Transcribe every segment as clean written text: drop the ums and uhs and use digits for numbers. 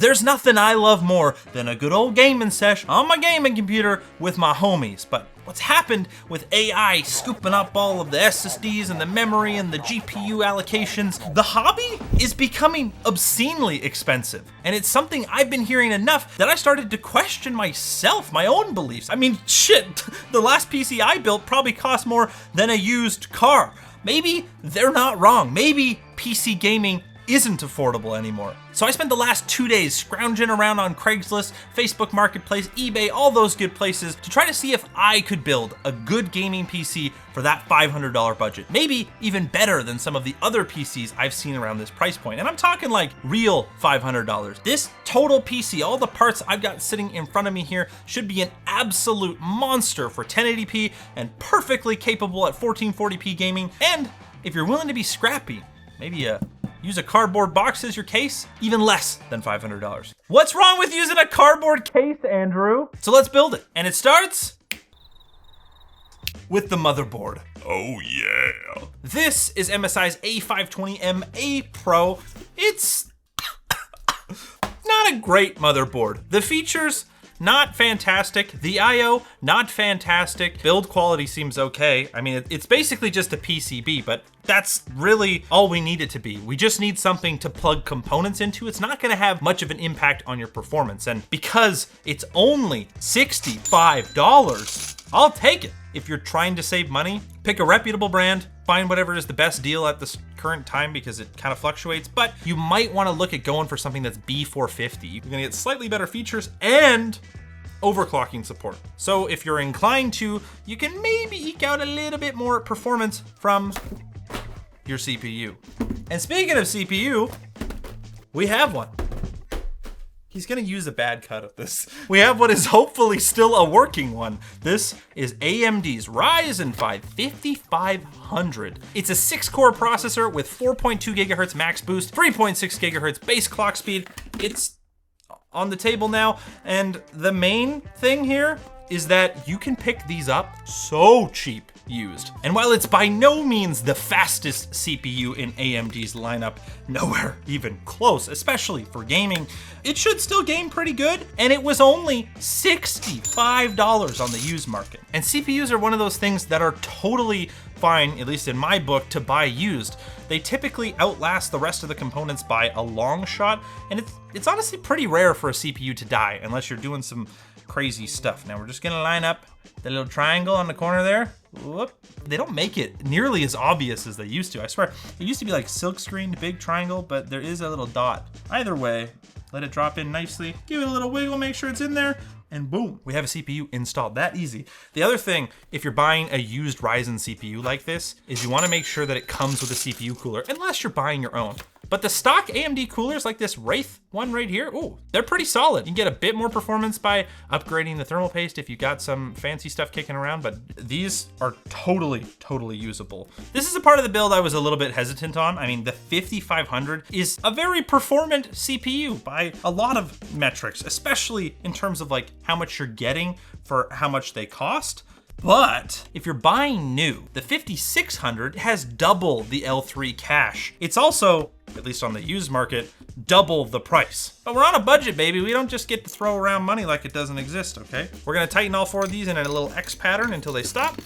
There's nothing I love more than a good old gaming sesh on my gaming computer with my homies. But what's happened with AI scooping up all of the SSDs and the memory and the GPU allocations, the hobby is becoming obscenely expensive. And it's something I've been hearing enough that I started to question myself, my own beliefs. I mean, shit, the last PC I built probably cost more than a used car. Maybe they're not wrong. Maybe PC gaming isn't affordable anymore. So I spent the last 2 days scrounging around on Craigslist, Facebook Marketplace, eBay, all those good places to try to see if I could build a good gaming PC for that $500 budget. Maybe even better than some of the other PCs I've seen around this price point. And I'm talking like real $500. This total PC, all the parts I've got sitting in front of me here, should be an absolute monster for 1080p and perfectly capable at 1440p gaming. And if you're willing to be scrappy, maybe use a cardboard box as your case, even less than $500. What's wrong with using a cardboard case, Andrew? So let's build it. And it starts with the motherboard. Oh yeah. This is MSI's A520M A Pro. It's not a great motherboard. The features, not fantastic. The I/O, not fantastic. Build quality seems okay. I mean, it's basically just a PCB, but that's really all we need it to be. We just need something to plug components into. It's not gonna have much of an impact on your performance. And because it's only $65, I'll take it. If you're trying to save money, pick a reputable brand, find whatever is the best deal at this current time because it kind of fluctuates, but you might wanna look at going for something that's B450. You're gonna get slightly better features and overclocking support. So if you're inclined to, you can maybe eke out a little bit more performance from your CPU. And speaking of CPU, we have one. He's gonna use a bad cut of this. We have what is hopefully still a working one. This is AMD's Ryzen 5 5500. It's a 6-core processor with 4.2 gigahertz max boost, 3.6 gigahertz base clock speed. It's on the table now, and the main thing here is that you can pick these up so cheap used. And while it's by no means the fastest CPU in AMD's lineup, nowhere even close, especially for gaming, it should still game pretty good, and it was only $65 on the used market. And CPUs are one of those things that are totally fine, at least in my book, to buy used. They typically outlast the rest of the components by a long shot, and it's honestly pretty rare for a CPU to die unless you're doing some crazy stuff. Now we're just gonna line up the little triangle on the corner there. Whoop. They don't make it nearly as obvious as they used to. I swear, it used to be like silk screened big triangle, but there is a little dot. Either way, let it drop in nicely, give it a little wiggle, make sure it's in there, and boom, we have a CPU installed. That easy. The other thing, if you're buying a used Ryzen CPU like this, is you wanna make sure that it comes with a CPU cooler, unless you're buying your own. But the stock AMD coolers like this Wraith one right here, ooh, they're pretty solid. You can get a bit more performance by upgrading the thermal paste if you got some fancy stuff kicking around, but these are totally usable. This is a part of the build I was a little bit hesitant on. I mean, the 5500 is a very performant CPU by a lot of metrics, especially in terms of like how much you're getting for how much they cost. But if you're buying new, the 5600 has double the L3 cache. It's also, at least on the used market, double the price. But we're on a budget, baby. We don't just get to throw around money like it doesn't exist, okay? We're gonna tighten all 4 of these in a little X pattern until they stop.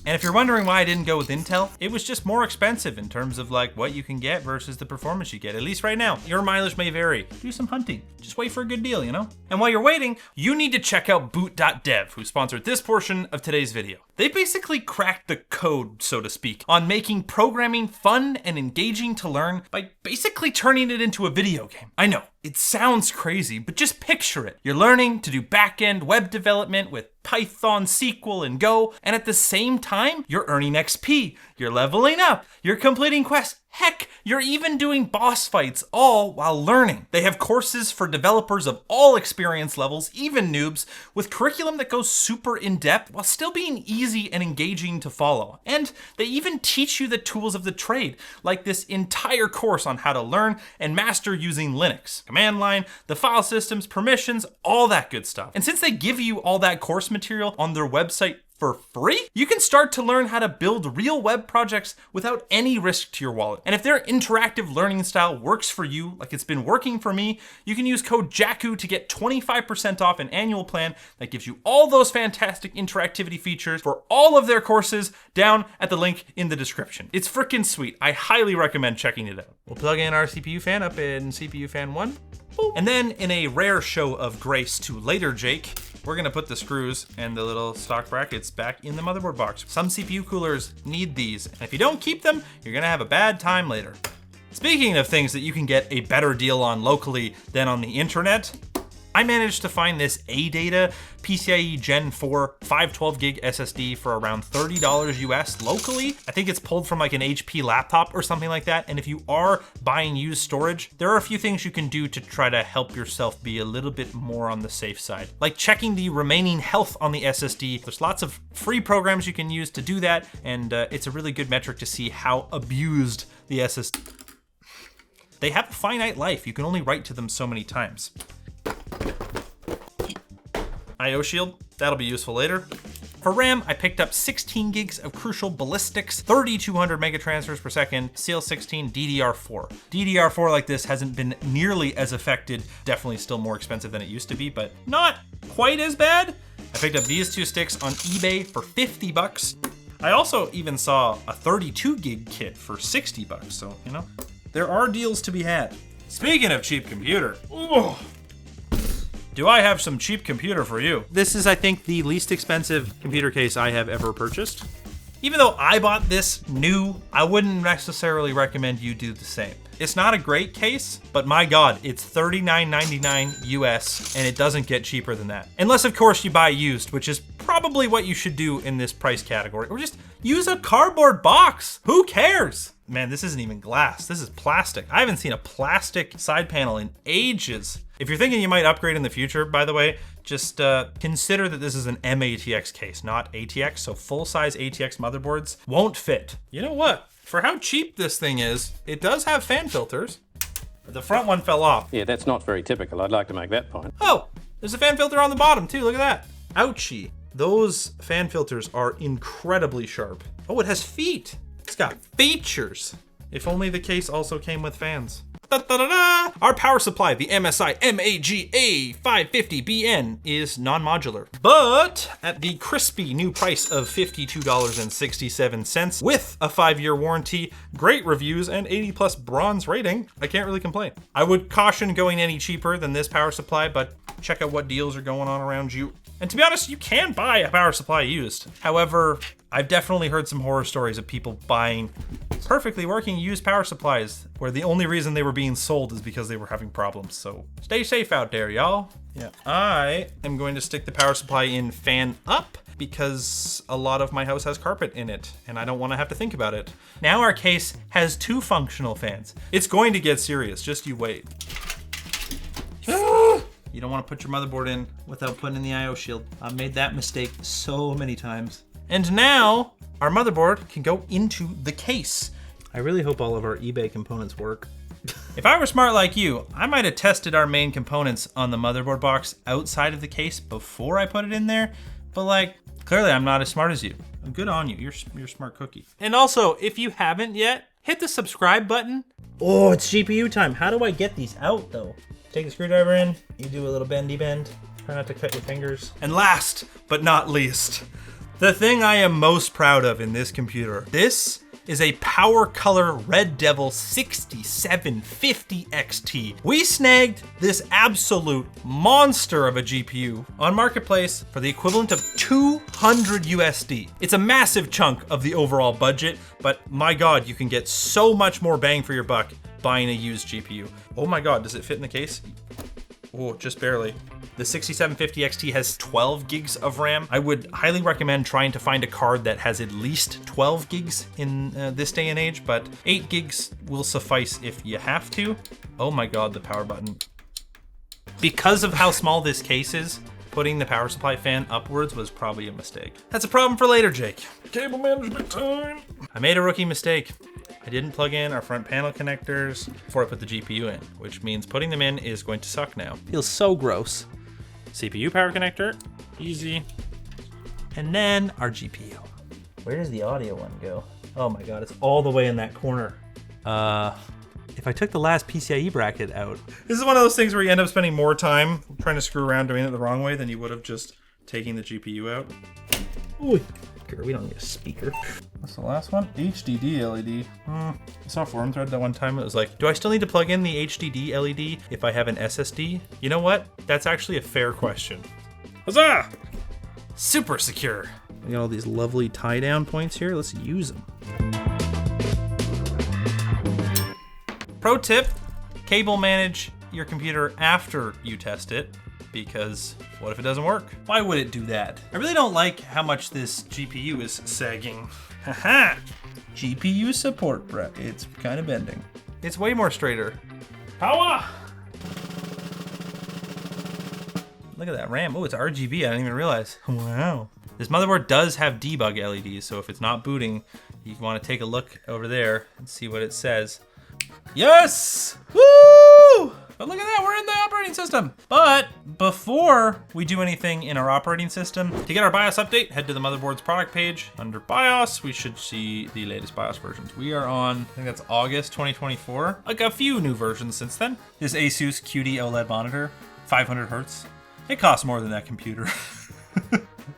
And if you're wondering why I didn't go with Intel, it was just more expensive in terms of like what you can get versus the performance you get, at least right now. Your mileage may vary. Do some hunting. Just wait for a good deal, you know? And while you're waiting, you need to check out Boot.dev, who sponsored this portion of today's video. They basically cracked the code, so to speak, on making programming fun and engaging to learn by basically turning it into a video game. I know, it sounds crazy, but just picture it. You're learning to do back-end web development with Python, SQL, and Go, and at the same time, you're earning XP, you're leveling up, you're completing quests. Heck, you're even doing boss fights, all while learning. They have courses for developers of all experience levels, even noobs, with curriculum that goes super in-depth while still being easy and engaging to follow. And they even teach you the tools of the trade, like this entire course on how to learn and master using Linux, command line, the file systems, permissions, all that good stuff. And since they give you all that course material on their website for free? You can start to learn how to build real web projects without any risk to your wallet. And if their interactive learning style works for you, like it's been working for me, you can use code JAKU to get 25% off an annual plan that gives you all those fantastic interactivity features for all of their courses down at the link in the description. It's freaking sweet. I highly recommend checking it out. We'll plug in our CPU fan up in CPU fan 1. And then in a rare show of grace to later Jake, we're gonna put the screws and the little stock brackets back in the motherboard box. Some CPU coolers need these, and if you don't keep them, you're gonna have a bad time later. Speaking of things that you can get a better deal on locally than on the internet, I managed to find this ADATA PCIe Gen 4 512 gig SSD for around $30 US locally. I think it's pulled from like an HP laptop or something like that. And if you are buying used storage, there are a few things you can do to try to help yourself be a little bit more on the safe side. Like checking the remaining health on the SSD. There's lots of free programs you can use to do that. And it's a really good metric to see how abused the SSD. They have a finite life. You can only write to them so many times. IO shield, that'll be useful later. For RAM, I picked up 16 gigs of Crucial Ballistics, 3200 megatransfers per second, CL16 DDR4. DDR4 like this hasn't been nearly as affected, definitely still more expensive than it used to be, but not quite as bad. I picked up these two sticks on eBay for 50 bucks. I also even saw a 32 gig kit for 60 bucks, so you know, there are deals to be had. Speaking of cheap computer, ooh, do I have some cheap computer for you? This is, I think, the least expensive computer case I have ever purchased. Even though I bought this new, I wouldn't necessarily recommend you do the same. It's not a great case, but my God, it's $39.99 US, and it doesn't get cheaper than that. Unless, of course, you buy used, which is probably what you should do in this price category, or just use a cardboard box. Who cares? Man, this isn't even glass. This is plastic. I haven't seen a plastic side panel in ages. If you're thinking you might upgrade in the future, by the way, just consider that this is an MATX case, not ATX. So full-size ATX motherboards won't fit. You know what? For how cheap this thing is, it does have fan filters. The front one fell off. Yeah, that's not very typical. I'd like to make that point. Oh, there's a fan filter on the bottom too. Look at that. Ouchie. Those fan filters are incredibly sharp. Oh, it has feet. It's got features. If only the case also came with fans. Da-da-da-da. Our power supply, the MSI MAGA 550BN, is non-modular, but at the crispy new price of $52.67 with a 5-year warranty, great reviews, and 80+ bronze rating, I can't really complain. I would caution going any cheaper than this power supply, but check out what deals are going on around you. And to be honest, you can buy a power supply used. However, I've definitely heard some horror stories of people buying perfectly working used power supplies where the only reason they were being sold is because they were having problems. So stay safe out there, y'all. Yeah, I am going to stick the power supply in fan up because a lot of my house has carpet in it and I don't want to have to think about it. Now our case has 2 functional fans. It's going to get serious, just you wait. You don't want to put your motherboard in without putting in the IO shield. I've made that mistake so many times. And now our motherboard can go into the case. I really hope all of our eBay components work. If I were smart like you, I might have tested our main components on the motherboard box outside of the case before I put it in there. But like, clearly I'm not as smart as you. Good on you, you're a smart cookie. And also, if you haven't yet, hit the subscribe button. Oh, it's GPU time. How do I get these out though? Take the screwdriver in, you do a little bendy bend. Try not to cut your fingers. And last but not least, the thing I am most proud of in this computer. This is a Power Color Red Devil 6750 XT. We snagged this absolute monster of a GPU on Marketplace for the equivalent of 200 USD. It's a massive chunk of the overall budget, but my God, you can get so much more bang for your buck buying a used GPU. Oh my God, does it fit in the case? Oh, just barely. The 6750 XT has 12 gigs of RAM. I would highly recommend trying to find a card that has at least 12 gigs in this day and age, but 8 gigs will suffice if you have to. Oh my God, the power button. Because of how small this case is, putting the power supply fan upwards was probably a mistake. That's a problem for later, Jake. Cable management time. I made a rookie mistake. I didn't plug in our front panel connectors before I put the GPU in, which means putting them in is going to suck now. Feels so gross. CPU power connector, easy. and then our GPU. Where does the audio one go? Oh my God, it's all the way in that corner. If I took the last PCIe bracket out. This is one of those things where you end up spending more time trying to screw around doing it the wrong way than you would have just taking the GPU out. Ooh, we don't need a speaker. What's the last one? HDD LED. I saw a forum thread that one time. It was like, do I still need to plug in the HDD LED if I have an SSD? You know what? That's actually a fair question. Huzzah! Super secure. We got all these lovely tie down points here. Let's use them. Pro tip, cable manage your computer after you test it, because what if it doesn't work? Why would it do that? I really don't like how much this GPU is sagging. Haha! GPU support, Brett. It's kind of bending. It's way more straighter. Power! Look at that RAM. Oh, it's RGB. I didn't even realize. Wow. This motherboard does have debug LEDs, so if it's not booting, you want to take a look over there and see what it says. Yes! Woo! But look at that, we're in the operating system. But before we do anything in our operating system, to get our BIOS update, head to the Motherboard's product page. Under BIOS, we should see the latest BIOS versions. We are on, I think that's August 2024. Like a few new versions since then. This Asus QD OLED monitor, 500 hertz. It costs more than that computer.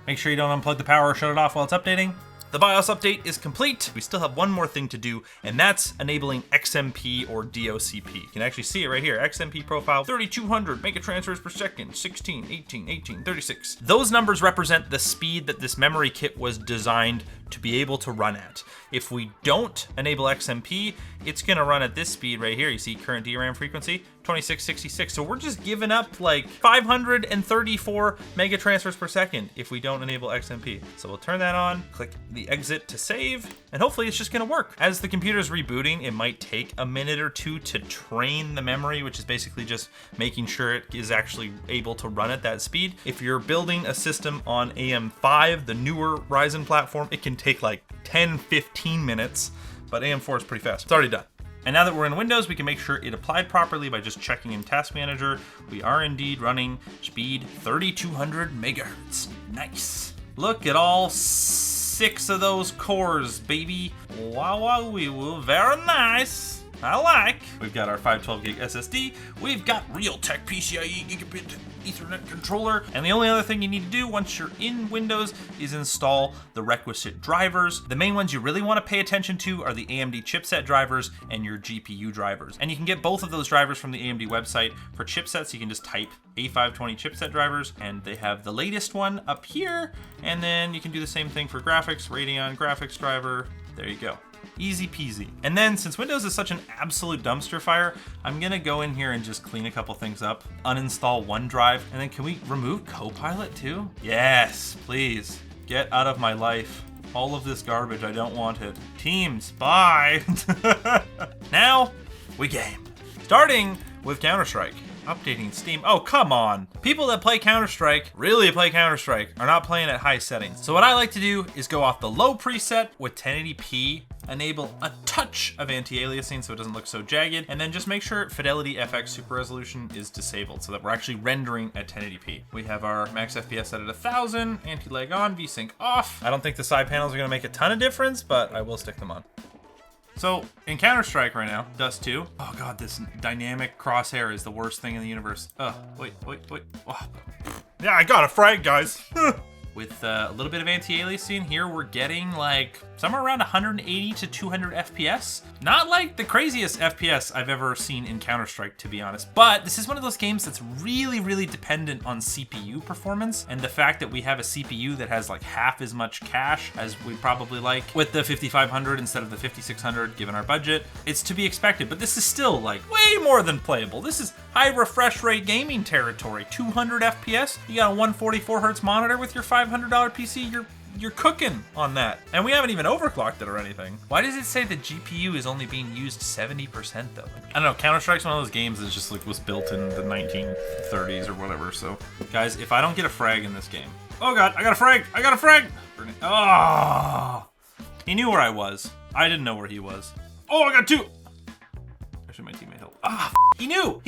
Make sure you don't unplug the power or shut it off while it's updating. The BIOS update is complete. We still have one more thing to do, and that's enabling XMP or DOCP. You can actually see it right here. XMP profile, 3200 megatransfers per second, 16, 18, 18, 36. Those numbers represent the speed that this memory kit was designed to be able to run at. If we don't enable XMP, it's gonna run at this speed right here. You see current DRAM frequency, 2666. So we're just giving up like 534 megatransfers per second if we don't enable XMP. So we'll turn that on, click the exit to save, and hopefully it's just gonna work. As the computer's rebooting, it might take a minute or two to train the memory, which is basically just making sure it is actually able to run at that speed. If you're building a system on AM5, the newer Ryzen platform, it can take like 10, 15 minutes, but AM4 is pretty fast. It's already done. And now that we're in Windows, we can make sure it applied properly by just checking in Task Manager. We are indeed running speed 3200 megahertz. Nice. Look at all 6 of those cores, baby. Wow, wow, wee woo. Very nice. I like. We've got our 512 gig SSD. We've got Realtek PCIe gigabit Ethernet controller. And the only other thing you need to do once you're in Windows is install the requisite drivers. The main ones you really want to pay attention to are the AMD chipset drivers and your GPU drivers. And you can get both of those drivers from the AMD website. For chipsets, you can just type A520 chipset drivers, and they have the latest one up here. And then you can do the same thing for graphics, Radeon graphics driver. There you go. Easy peasy. And then since Windows is such an absolute dumpster fire, I'm gonna go in here and just clean a couple things up, uninstall OneDrive, and then can we remove Copilot too? Yes, please. Get out of my life. All of this garbage, I don't want it. Teams, bye. Now, we game. Starting with Counter-Strike. Updating Steam. Oh, come on. People that play Counter-Strike, really play Counter-Strike, are not playing at high settings. So what I like to do is go off the low preset with 1080p, enable a touch of anti-aliasing so it doesn't look so jagged, and then just make sure Fidelity FX Super Resolution is disabled so that we're actually rendering at 1080p. We have our max FPS set at 1000, anti-lag on, VSync off. I don't think the side panels are gonna make a ton of difference, but I will stick them on. So, in Counter-Strike right now, Dust 2. Oh god, this dynamic crosshair is the worst thing in the universe. Wait. Oh. Yeah, I got a frag, guys. With a little bit of anti-aliasing here, we're getting like somewhere around 180 to 200 FPS. Not like the craziest FPS I've ever seen in Counter-Strike, to be honest. But this is one of those games that's really, really dependent on CPU performance. And the fact that we have a CPU that has like half as much cache as we probably like with the 5500 instead of the 5600, given our budget, it's to be expected. But this is still like way more than playable. This is high refresh rate gaming territory. 200 FPS, you got a 144 hertz monitor with your $500 PC, you're cooking on that. And we haven't even overclocked it or anything. Why does it say the GPU is only being used 70% though? I don't know, Counter-Strike's one of those games that just like was built in the 1930s or whatever, so. Guys, if I don't get a frag in this game. Oh god, I got a frag! Oh! He knew where I was. I didn't know where he was. Oh, I got 2! Actually, my teammate helped. He knew!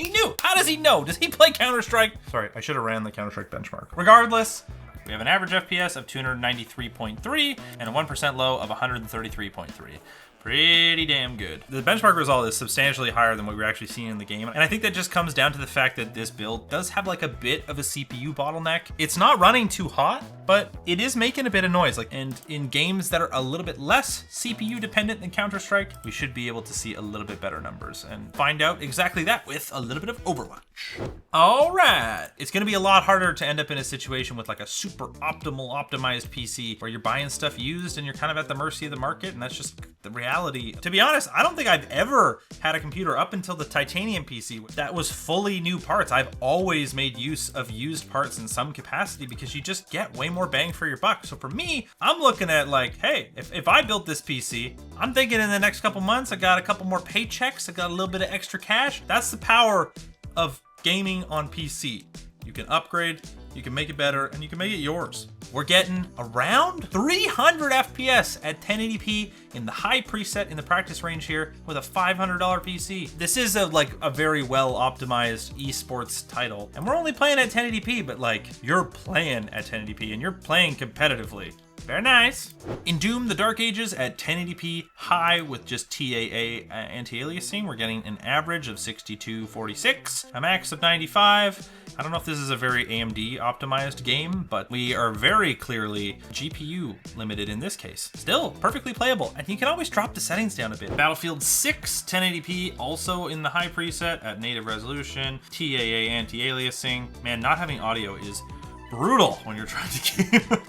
How does he know? Does he play Counter-Strike? Sorry, I should have ran the Counter-Strike benchmark. Regardless, We have an average FPS of 293.3 and a 1% low of 133.3. Pretty damn good. The benchmark result is substantially higher than what we're actually seeing in the game. And I think that just comes down to the fact that this build does have like a bit of a CPU bottleneck. It's not running too hot, but it is making a bit of noise. And in games that are a little bit less CPU dependent than Counter-Strike, we should be able to see a little bit better numbers and find out exactly that with a little bit of Overwatch. All right. It's gonna be a lot harder to end up in a situation with like a super optimized PC where you're buying stuff used and you're kind of at the mercy of the market, and that's just the reality. To be honest, I don't think I've ever had a computer up until the Titanium PC that was fully new parts. I've always made use of used parts in some capacity because you just get way more bang for your buck. So for me, I'm looking at like, hey, if I built this PC, I'm thinking in the next couple months, I got a couple more paychecks, I got a little bit of extra cash. That's the power of gaming on PC. You can upgrade, you can make it better, and you can make it yours. We're getting around 300 FPS at 1080p in the high preset in the practice range here with a $500 PC. This is a very well optimized esports title, and we're only playing at 1080p, but like you're playing at 1080p and you're playing competitively. Very nice. In Doom, the Dark Ages at 1080p high with just TAA anti-aliasing, we're getting an average of 6246, a max of 95. I don't know if this is a very AMD optimized game, but we are very clearly GPU limited in this case. Still perfectly playable, and you can always drop the settings down a bit. Battlefield 6, 1080p, also in the high preset at native resolution, TAA anti-aliasing. Man, not having audio is brutal when you're trying to game.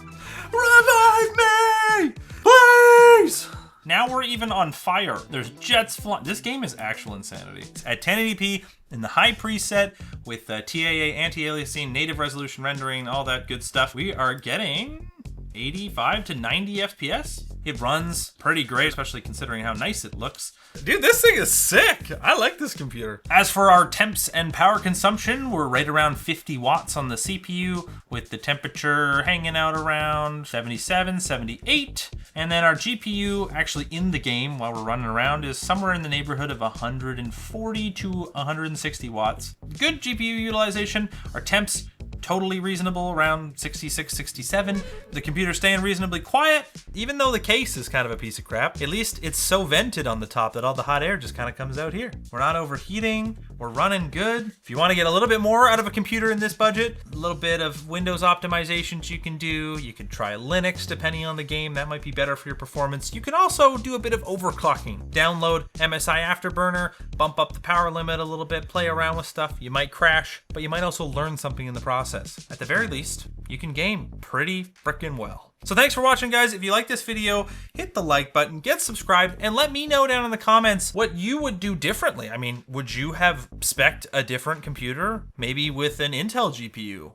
Revive me, please! Now we're even on fire. There's jets flying. This game is actual insanity. At 1080p in the high preset with TAA anti-aliasing, native resolution rendering, all that good stuff, we are getting 85 to 90 FPS. It runs pretty great, especially considering how nice it looks. Dude, this thing is sick. I like this computer. As for our temps and power consumption, we're right around 50 watts on the CPU with the temperature hanging out around 77, 78. And then our GPU actually in the game while we're running around is somewhere in the neighborhood of 140 to 160 watts. Good GPU utilization. Our temps totally reasonable, around 66, 67. The computer's staying reasonably quiet, even though the case is kind of a piece of crap. At least it's so vented on the top that all the hot air just kind of comes out here. We're not overheating, we're running good. If you want to get a little bit more out of a computer in this budget, a little bit of Windows optimizations you can do. You can try Linux depending on the game, that might be better for your performance. You can also do a bit of overclocking. Download MSI Afterburner, bump up the power limit a little bit, play around with stuff. You might crash, but you might also learn something in the process. At the very least, you can game pretty frickin' well. So thanks for watching, guys. If you like this video, hit the like button, get subscribed, and let me know down in the comments what you would do differently. I mean, would you have spec'd a different computer? Maybe with an Intel GPU?